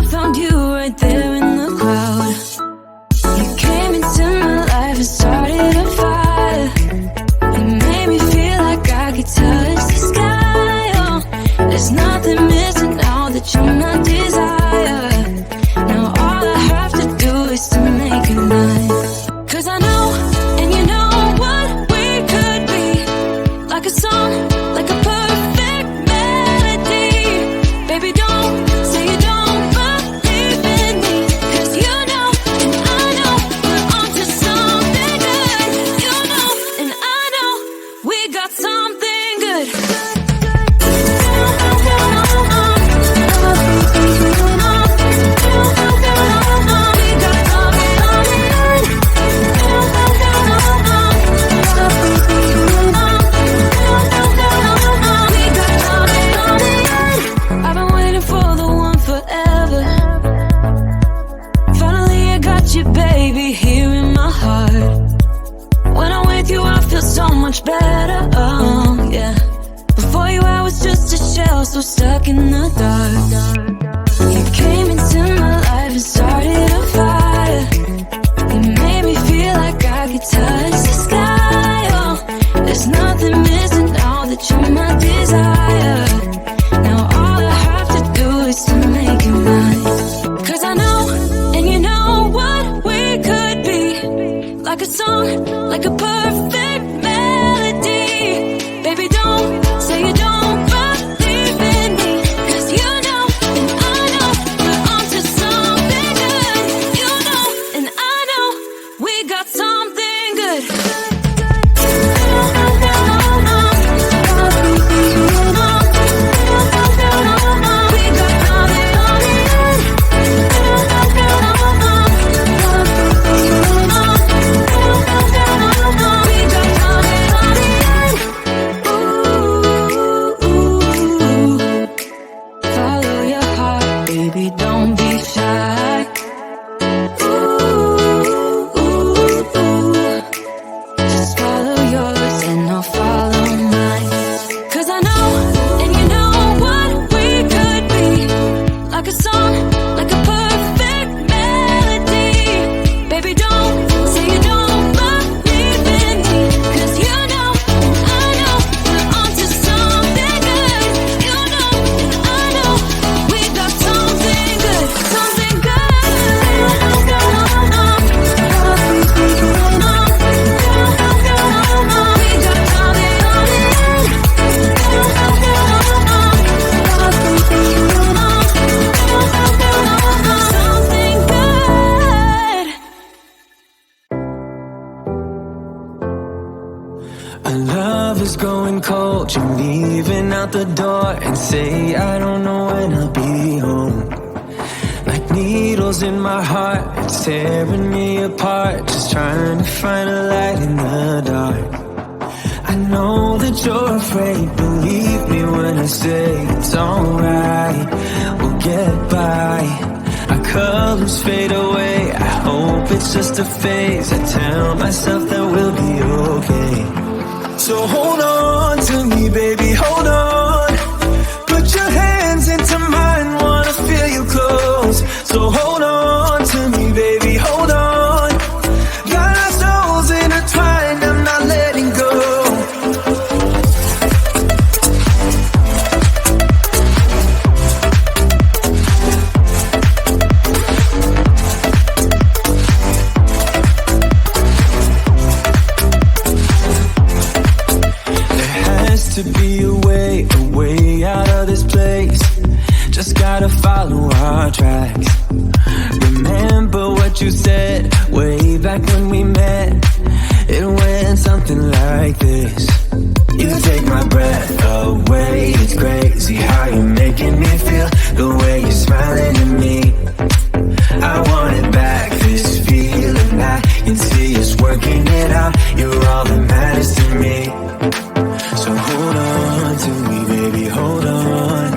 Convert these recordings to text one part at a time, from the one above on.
found you right there in the crowd. You came into my life and started a fire. You made me feel like I could touch the sky. Oh, there's nothing missing now that you're my desire. Now all I have to do is to make it mine. 'Cause I know, and you know what we could be. Like a song, like a perfect melody. Baby, don't say you don't believe in me. 'Cause you know, and I know, we're onto something good. You know, and I know, we got something good. I've been waiting for the one forever. Finally I got you, baby, here in my heart. When I'm with you I feel so much better, oh yeah. Before you I was just a shell, so stuck in the dark. You came into my life and started a fire. You made me feel like I could touch the sky. Oh, there's nothing missing now that you're my desire. Now all I have to do is to make it mine. 'Cause I know, and you know what we could be. Like a song, like a perfect melody. Baby, don't say you don't believe in me. 'Cause you know, and I know, we're onto something good. You know, and I know, we got something good. Follow your heart, baby, don't be shy. Just follow yours and I'll follow mine. 'Cause I know, and you know what we could be. Like a song, like a perfect melody. Baby, don't say you don't believe in me. 'Cause you know, and I know, we're onto something good. You know, and I know, we got something good. Something good. Our love is going cold. You're leaving out the door and say I don't know when I'll be home. Like needles in my heart, it's tearing me apart. Just trying to find a light in the dark. I know that you're afraid. Believe me when I say it's alright. We'll get by. Our colors fade away. I hope it's just a phase. I tell myself that we'll be okay. So hold on to me, baby, hold on. Put your hands into mine, wanna feel you close. So hold on to me, baby, hold on. Got our souls intertwined, I'm not letting go. To be a way out of this place. Just gotta follow our tracks. Remember what you said way back when we met. It went something like this. You take my breath away. It's crazy how you're making me feel. The way you're smiling at me, I want it back. This feeling I can see us working it out. You're all that matters to me. So hold on to me, baby, hold on.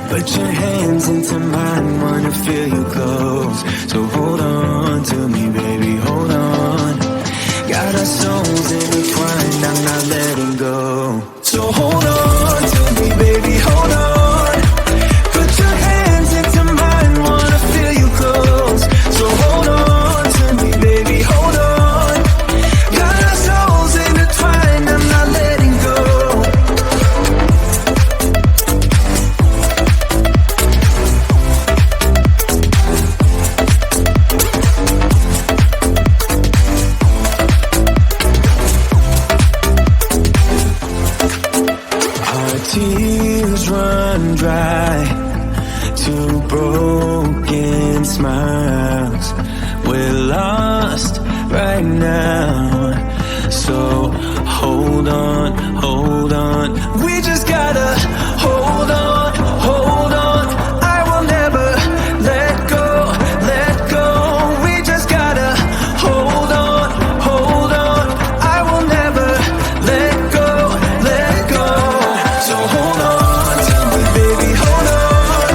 Put your hands into mine, wanna feel you close. So hold on to me, baby, hold on. Got our souls intertwined, I'm not letting go. So hold on to me, baby, hold on. Put your hands into mine, wanna smiles. We're lost right now. So hold on, hold on. We just gotta hold on, hold on. I will never let go, let go. We just gotta hold on, hold on. I will never let go, let go. So hold on to me, baby, hold on.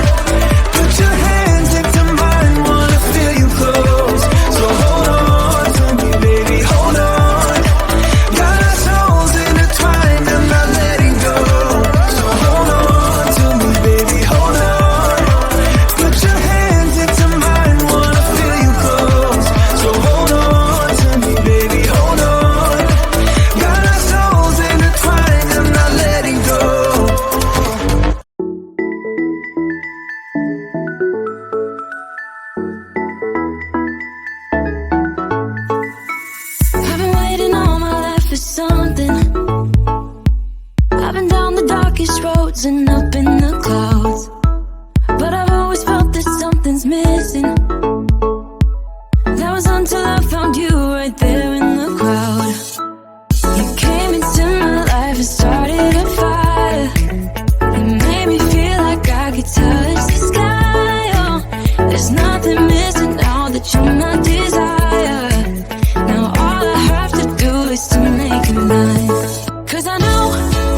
Put your hands into mine, wanna feel you close. So hold on to me, baby, hold on. Got our souls intertwined, I'm not letting go. So hold on to me, baby, hold on. Put your hands into mine, wanna feel you close. So hold on to me, baby, hold on. Got our souls intertwined, I'm not letting go. I've been waiting all my life for something. I've been down the darkest roads and up in the clouds, but I've always felt that something's missing. That was until I found you right there in the crowd. You came into my life and started a fire. You made me feel like I could touch the sky. Oh, there's nothing missing now that you're my desire. Now all I have to do is to make you mine. 'Cause I know,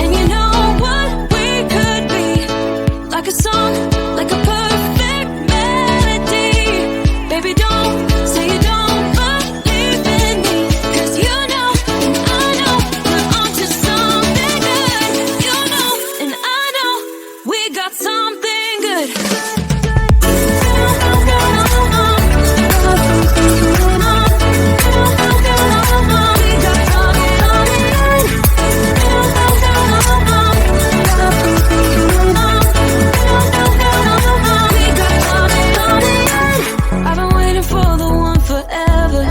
and you know what we could be. Like a song, like a perfect melody. Baby, don't say you don't believe in me. 'Cause you know, and I know, we're onto something good. You know, and I know, we got something good. I've been waiting for the one forever.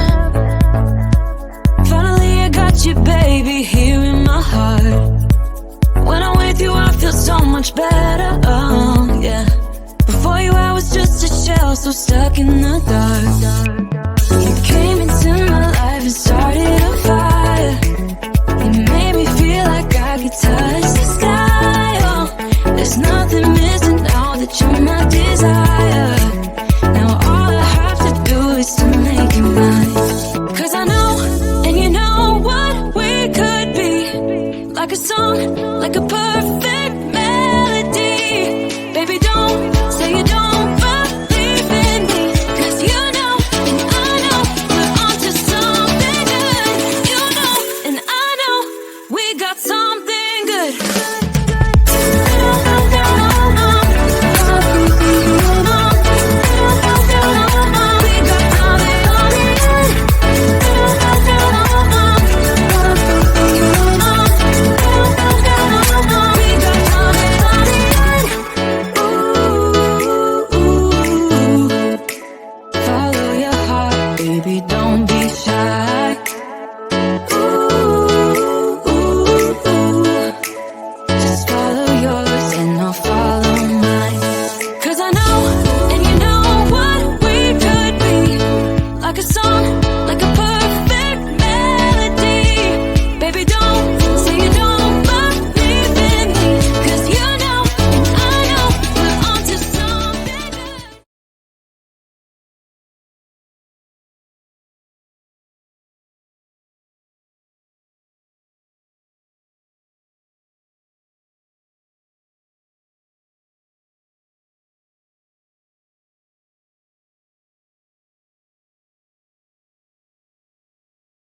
Finally I got you, baby, here in my heart. When I'm with you I feel so much better, oh yeah. Before you I was just a shell, so stuck in the dark.